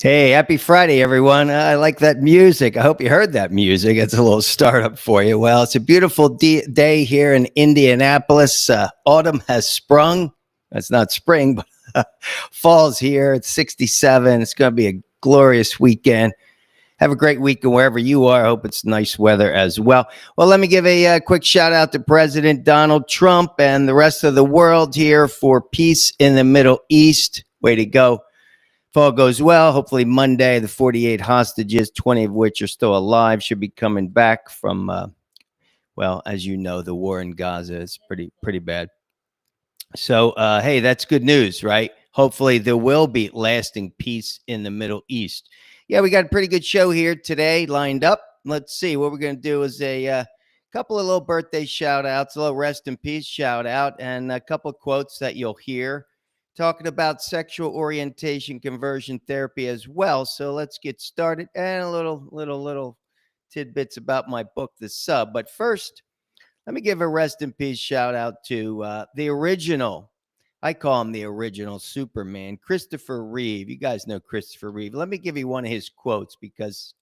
Hey, happy Friday, everyone. I like that music. I hope you heard that music. It's a little startup for you. Well, it's a beautiful day here in Indianapolis. Autumn has sprung. It's not spring, but fall's here. It's 67. It's going to be a glorious weekend. Have a great weekend wherever you are. I hope it's nice weather as well. Well, let me give a quick shout out to President Donald Trump and the rest of the world here for peace in the Middle East. Way to go. If all goes well, hopefully Monday, the 48 hostages, 20 of which are still alive, should be coming back from, well, as you know, the war in Gaza is pretty bad. So, hey, that's good news, right? Hopefully there will be lasting peace in the Middle East. Yeah, we got a pretty good show here today lined up. Let's see. What we're going to do is a couple of little birthday shout outs, a little rest in peace shout out, and a couple of quotes that you'll hear. Talking about sexual orientation conversion therapy as well. So let's get started, and a little tidbits about my book, The Sub. But first, let me give a rest in peace shout out to the original. I call him the original Superman, Christopher Reeve. You guys know Christopher Reeve. Let me give you one of his quotes because,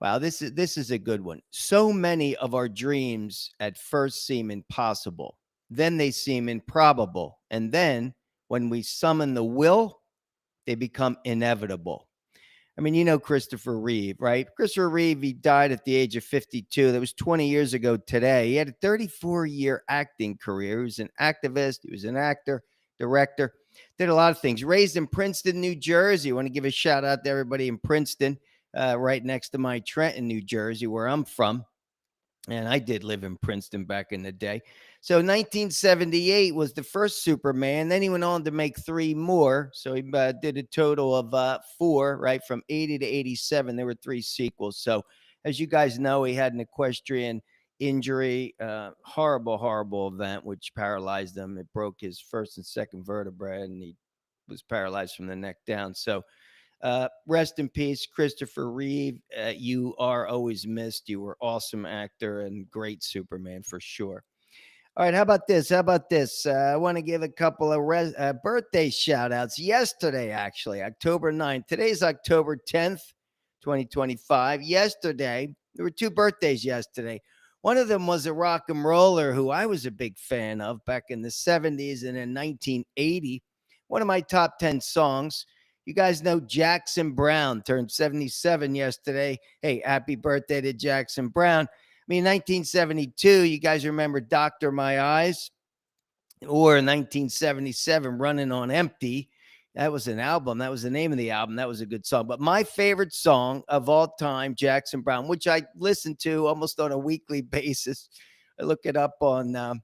wow, this is a good one. So many of our dreams at first seem impossible. Then they seem improbable. And then when we summon the will, they become inevitable. I mean, you know Christopher Reeve, right? Christopher Reeve, he died at the age of 52. That was 20 years ago today. He had a 34-year acting career. He was an activist. He was an actor, director, did a lot of things. Raised in Princeton, New Jersey. I want to give a shout out to everybody in Princeton, right next to my Trenton, New Jersey, where I'm from. And I did live in Princeton back in the day. So 1978 was the first Superman. Then he went on to make 3 more. So he did a total of 4, right? From 80 to 87, there were 3 sequels. So as you guys know, he had an equestrian injury, horrible event, which paralyzed him. It broke his first and second vertebrae, and he was paralyzed from the neck down. So rest in peace, Christopher Reeve. You are always missed. You were awesome actor and great Superman for sure. All right, how about this? I want to give a couple of birthday shout outs. Yesterday, actually, October 9th. Today's October 10th, 2025. Yesterday, there were 2 birthdays yesterday. One of them was a rock and roller who I was a big fan of back in the 70s and in 1980. One of my top 10 songs. You guys know Jackson Browne turned 77 yesterday. Hey, happy birthday to Jackson Browne. I mean, 1972, you guys remember Doctor My Eyes? Or 1977, Running on Empty. That was an album. That was the name of the album. That was a good song. But my favorite song of all time, Jackson Browne, which I listen to almost on a weekly basis. I look it up on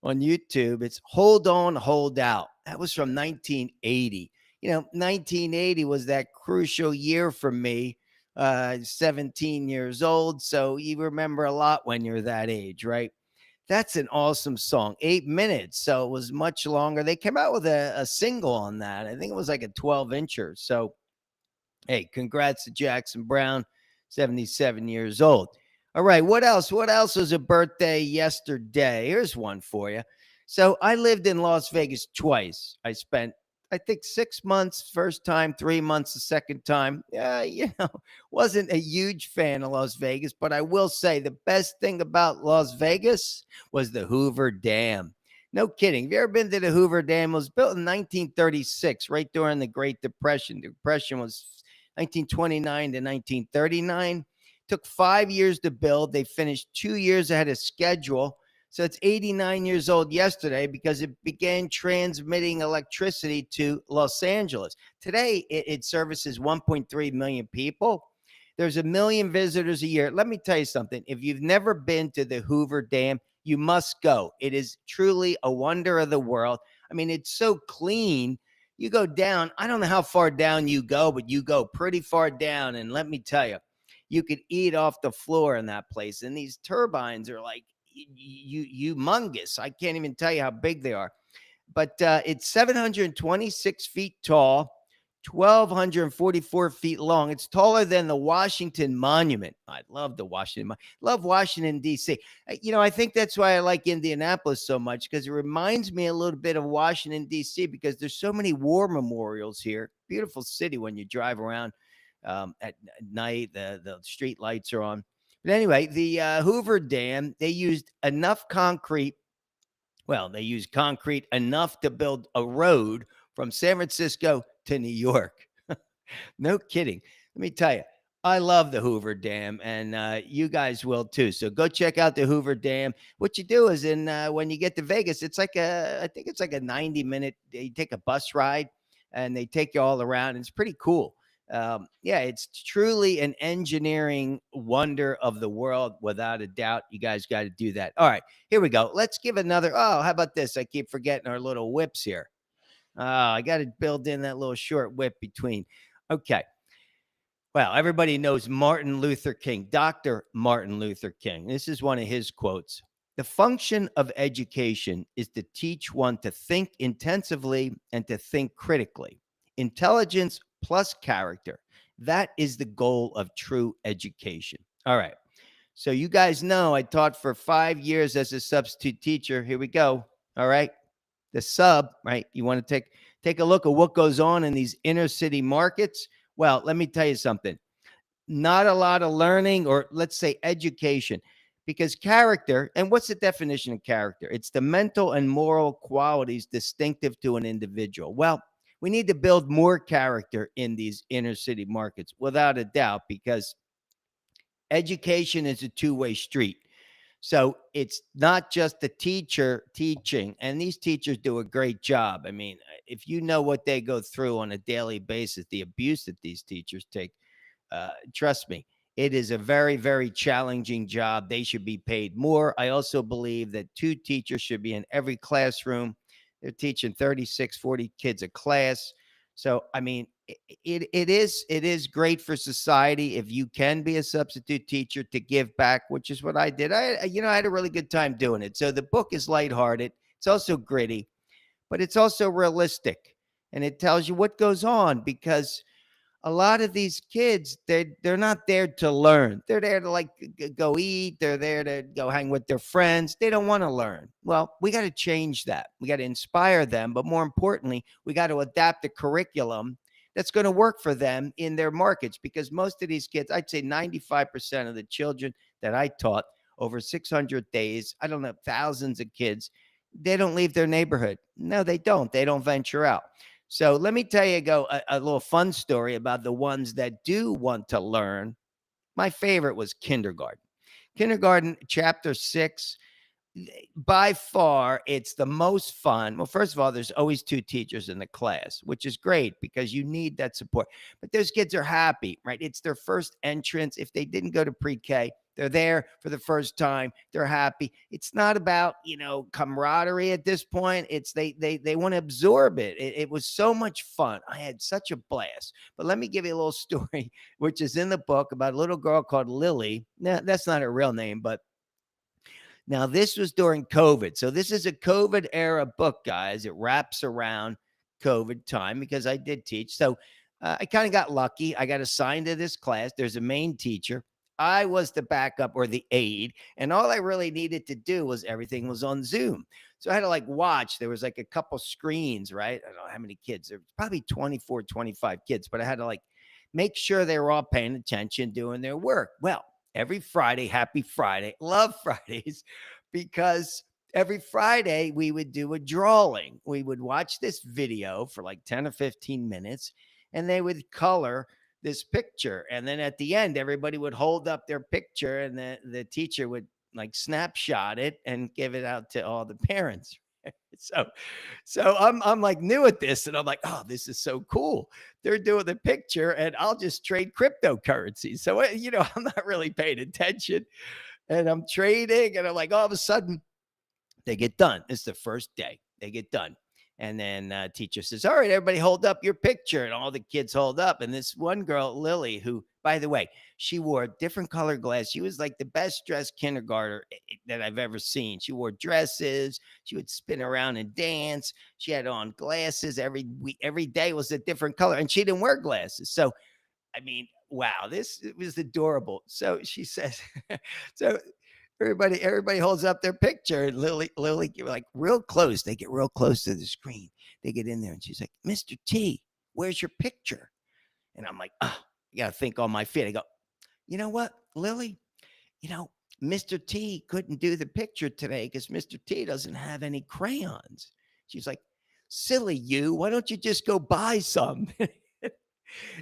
YouTube. It's Hold On, Hold Out. That was from 1980. You know, 1980 was that crucial year for me, 17 years old. So you remember a lot when you're that age, right? That's an awesome song. 8 minutes. So it was much longer. They came out with a single on that. I think it was like a 12-incher. So, hey, congrats to Jackson Browne, 77 years old. All right. What else? What else was a birthday yesterday? Here's one for you. So I lived in Las Vegas twice. I spent, I think, 6 months first time, 3 months the second time. Wasn't a huge fan of Las Vegas, but I will say the best thing about Las Vegas was the Hoover Dam. No kidding. Have you ever been to the Hoover Dam? It was built in 1936, right during the Great Depression. The Depression was 1929 to 1939. Took 5 years to build. They finished 2 years ahead of schedule. So it's 89 years old yesterday because it began transmitting electricity to Los Angeles. Today, it services 1.3 million people. There's 1 million visitors a year. Let me tell you something. If you've never been to the Hoover Dam, you must go. It is truly a wonder of the world. I mean, it's so clean. You go down. I don't know how far down you go, but you go pretty far down. And let me tell you, you could eat off the floor in that place. And these turbines are like, humongous. I can't even tell you how big they are, but it's 726 feet tall, 1,244 feet long. It's taller than the Washington Monument. I love the love Washington, D.C. I think that's why I like Indianapolis so much, because it reminds me a little bit of Washington, D.C., because there's so many war memorials here. Beautiful city when you drive around at night. The street lights are on. But anyway, the Hoover Dam, they used enough concrete. Well, they used concrete enough to build a road from San Francisco to New York. No kidding. Let me tell you, I love the Hoover Dam, and you guys will too. So go check out the Hoover Dam. What you do is, when you get to Vegas, I think it's like a 90-minute. You take a bus ride, and they take you all around. It's pretty cool. Yeah, it's truly an engineering wonder of the world, without a doubt. You guys got to do that. All right, here we go. Let's give another. Oh, how about this? I keep forgetting our little whips here. I got to build in that little short whip between. Okay. Well, everybody knows Martin Luther King, Dr. Martin Luther King. This is one of his quotes. The function of education is to teach one to think intensively and to think critically. Intelligence plus character. That is the goal of true education. All right. So you guys know I taught for 5 years as a substitute teacher. Here we go. All right. The sub, right? You want to take a look at what goes on in these inner city markets. Well, let me tell you something. Not a lot of learning, or let's say education, because character, and what's the definition of character? It's the mental and moral qualities distinctive to an individual. Well, we need to build more character in these inner city markets, without a doubt, because education is a two-way street. So it's not just the teacher teaching, and these teachers do a great job. I mean, if you know what they go through on a daily basis, the abuse that these teachers take, trust me, it is a very, very challenging job. They should be paid more. I also believe that 2 teachers should be in every classroom. They're teaching 36, 40 kids a class. So, I mean, it is great for society if you can be a substitute teacher to give back, which is what I did. I had a really good time doing it. So the book is lighthearted. It's also gritty, but it's also realistic, and it tells you what goes on, because a lot of these kids, they're not there to learn. They're there to go eat. They're there to go hang with their friends. They don't want to learn. Well, we got to change that. We got to inspire them, but more importantly, we got to adapt the curriculum that's going to work for them in their markets, because most of these kids, I'd say 95% of the children that I taught over 600 days, I don't know, thousands of kids, they don't leave their neighborhood. No, they don't. They don't venture out. So let me tell you a little fun story about the ones that do want to learn. My favorite was kindergarten. Kindergarten, chapter 6. By far, it's the most fun. Well, first of all, there's always 2 teachers in the class, which is great because you need that support. But those kids are happy, right? It's their first entrance. If they didn't go to pre-K, they're there for the first time. They're happy. It's not about, camaraderie at this point. It's they want to absorb it. It was so much fun. I had such a blast. But let me give you a little story, which is in the book, about a little girl called Lily. Now, that's not her real name, but now, this was during COVID. So this is a COVID era book, guys. It wraps around COVID time because I did teach. So I kind of got lucky. I got assigned to this class. There's a main teacher. I was the backup or the aide. And all I really needed to do was everything was on Zoom. So I had to watch. There was a couple screens, right? I don't know how many kids. There was probably 24, 25 kids. But I had to make sure they were all paying attention, doing their work. Well, every Friday, happy Friday, love Fridays, because every Friday we would do a drawing. We would watch this video for 10 or 15 minutes, and they would color this picture. And then at the end, everybody would hold up their picture, and the teacher would snapshot it and give it out to all the parents. So I'm new at this, and I'm oh, this is so cool. They're doing the picture, and I'll just trade cryptocurrency. So I'm not really paying attention, and I'm trading, and I'm all of a sudden they get done. It's the first day they get done, and then teacher says, "All right, everybody, hold up your picture," and all the kids hold up, and this one girl, Lily, who By the way, she wore different color glasses. She was like the best dressed kindergartner that I've ever seen. She wore dresses. She would spin around and dance. She had on glasses every week. Every day was a different color, and she didn't wear glasses. So, I mean, wow, it was adorable. So she says, so everybody holds up their picture, and Lily, like real close. They get real close to the screen. They get in there, and she's like, "Mr. T, where's your picture?" And I'm like, oh, I got to think on my feet. I go, you know what, Lily? Mr. T couldn't do the picture today because Mr. T doesn't have any crayons. She's like, silly you. Why don't you just go buy some?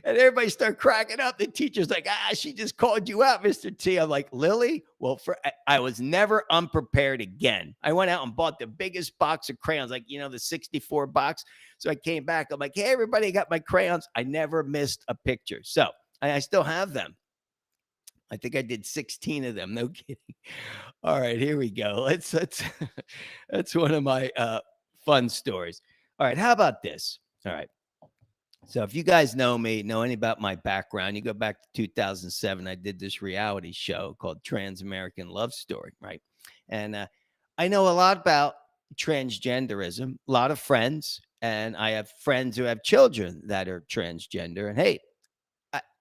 And everybody started cracking up. The teacher's like, she just called you out, Mr. T. I'm like, Lily? Well, I was never unprepared again. I went out and bought the biggest box of crayons, like, the 64 box. So I came back. I'm like, hey, everybody, got my crayons. I never missed a picture. So I still have them. I think I did 16 of them. No kidding. All right, here we go. That's one of my fun stories. All right, how about this? All right. So if you guys know me, know any about my background, you go back to 2007, I did this reality show called Trans-American Love Story, right? And I know a lot about transgenderism, a lot of friends, and I have friends who have children that are transgender. And hey,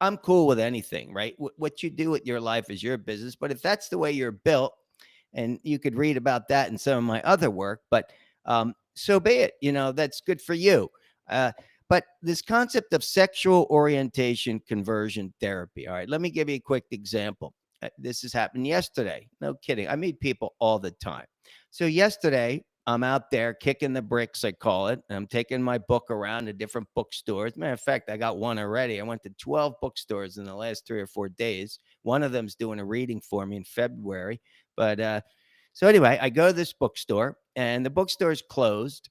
I'm cool with anything, right? What you do with your life is your business. But if that's the way you're built, and you could read about that in some of my other work, but so be it. That's good for you. But this concept of sexual orientation conversion therapy. All right, let me give you a quick example. This has happened yesterday. No kidding. I meet people all the time. So yesterday, I'm out there kicking the bricks, I call it. And I'm taking my book around to different bookstores. Matter of fact, I got one already. I went to 12 bookstores in the last 3 or 4 days. One of them's doing a reading for me in February. But so anyway, I go to this bookstore, and the bookstore is closed.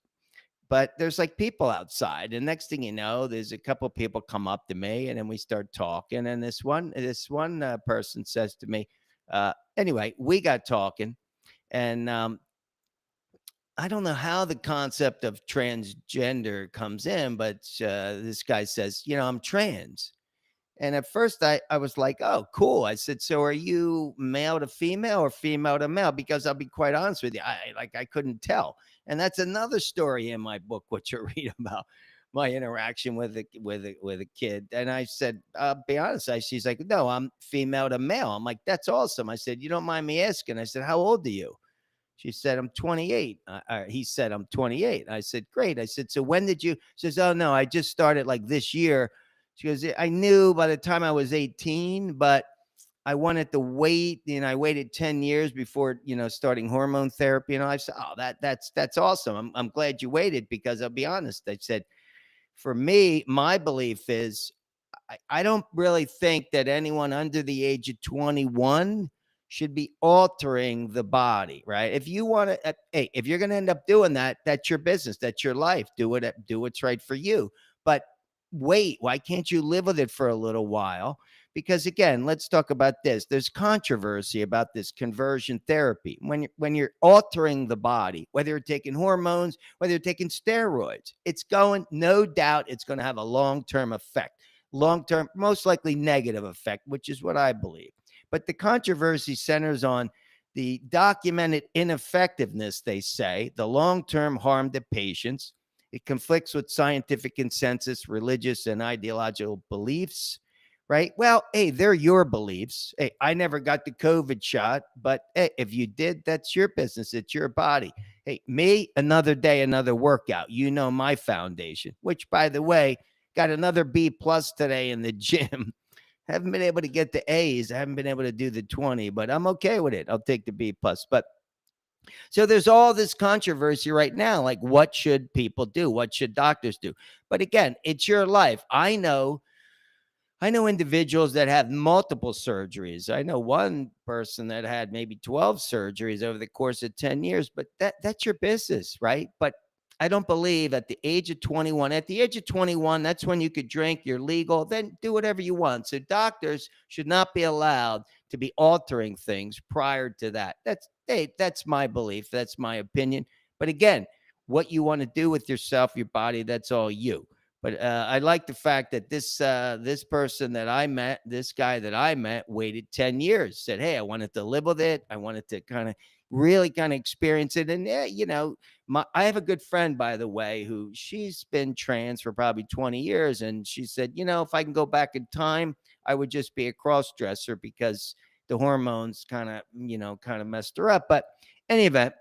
But there's like people outside, and next thing you know, there's a couple of people come up to me, and then we start talking. And this one person says to me, anyway, we got talking, and I don't know how the concept of transgender comes in, but this guy says, I'm trans. And at first I was like, oh, cool. I said, so are you male to female or female to male? Because I'll be quite honest with you, I couldn't tell. And that's another story in my book, what you read about my interaction with a kid. And I said, I'll be honest. She's like, no, I'm female to male. I'm like, that's awesome. I said, you don't mind me asking? I said, how old are you? She said, I'm 28. He said, I'm 28. I said, great. I said, so when did you? She says, oh, no, I just started like this year. She goes, I knew by the time I was 18, but I wanted to wait. I waited 10 years before, starting hormone therapy. And I said, oh, that's awesome. I'm glad you waited, because I'll be honest. I said, for me, my belief is I don't really think that anyone under the age of 21 should be altering the body, right? If you want to, hey, if you're going to end up doing that, that's your business. That's your life. Do what's right for you. But wait, why can't you live with it for a little while? Because again, let's talk about this. There's controversy about this conversion therapy. When you're altering the body, whether you're taking hormones, whether you're taking steroids, no doubt it's going to have a long-term effect. Long-term, most likely negative effect, which is what I believe. But the controversy centers on the documented ineffectiveness, they say, the long-term harm to patients. It conflicts with scientific consensus, religious and ideological beliefs, right? Well, hey, they're your beliefs. Hey, I never got the COVID shot, but hey, if you did, that's your business. It's your body. Hey, me, another day, another workout. My foundation, which, by the way, got another B+ today in the gym. Haven't been able to get the A's. I haven't been able to do the 20, but I'm okay with it. I'll take the B+. But so there's all this controversy right now. Like, what should people do? What should doctors do? But again, it's your life. I know individuals that have multiple surgeries. I know one person that had maybe 12 surgeries over the course of 10 years, but that's your business, right? But I don't believe at the age of 21, that's when you could drink, you're legal, then do whatever you want. So doctors should not be allowed to be altering things prior to that. That's my belief. That's my opinion. But again, what you want to do with yourself, your body, that's all you. But I like the fact that this person that I met, this guy that I met, waited 10 years. Said, "Hey, I wanted to live with it. I wanted to kind of really kind of experience it." And I have a good friend, by the way, who she's been trans for probably 20 years, and she said, if I can go back in time, I would just be a cross dresser because the hormones kind of messed her up. But any event,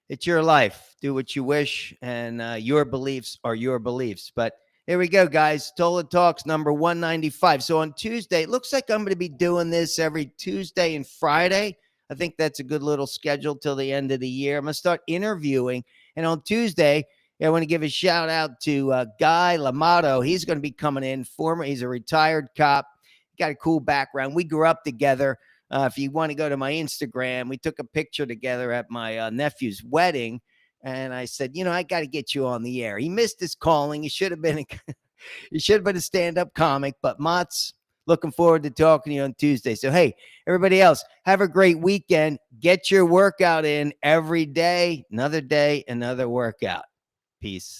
it's your life. Do what you wish, and your beliefs are your beliefs. But here we go, guys. Tola Talks number 195. So on Tuesday, it looks like I'm going to be doing this every Tuesday and Friday. I think that's a good little schedule till the end of the year. I'm going to start interviewing. And on Tuesday, I want to give a shout out to Guy Lamato. He's going to be coming in. He's a retired cop. Got a cool background. We grew up together. If you want to go to my Instagram, we took a picture together at my nephew's wedding. And I said, I got to get you on the air. He missed his calling. He should have been a stand-up comic. But Mott's, looking forward to talking to you on Tuesday. So, hey, everybody else, have a great weekend. Get your workout in every day. Another day, another workout. Peace.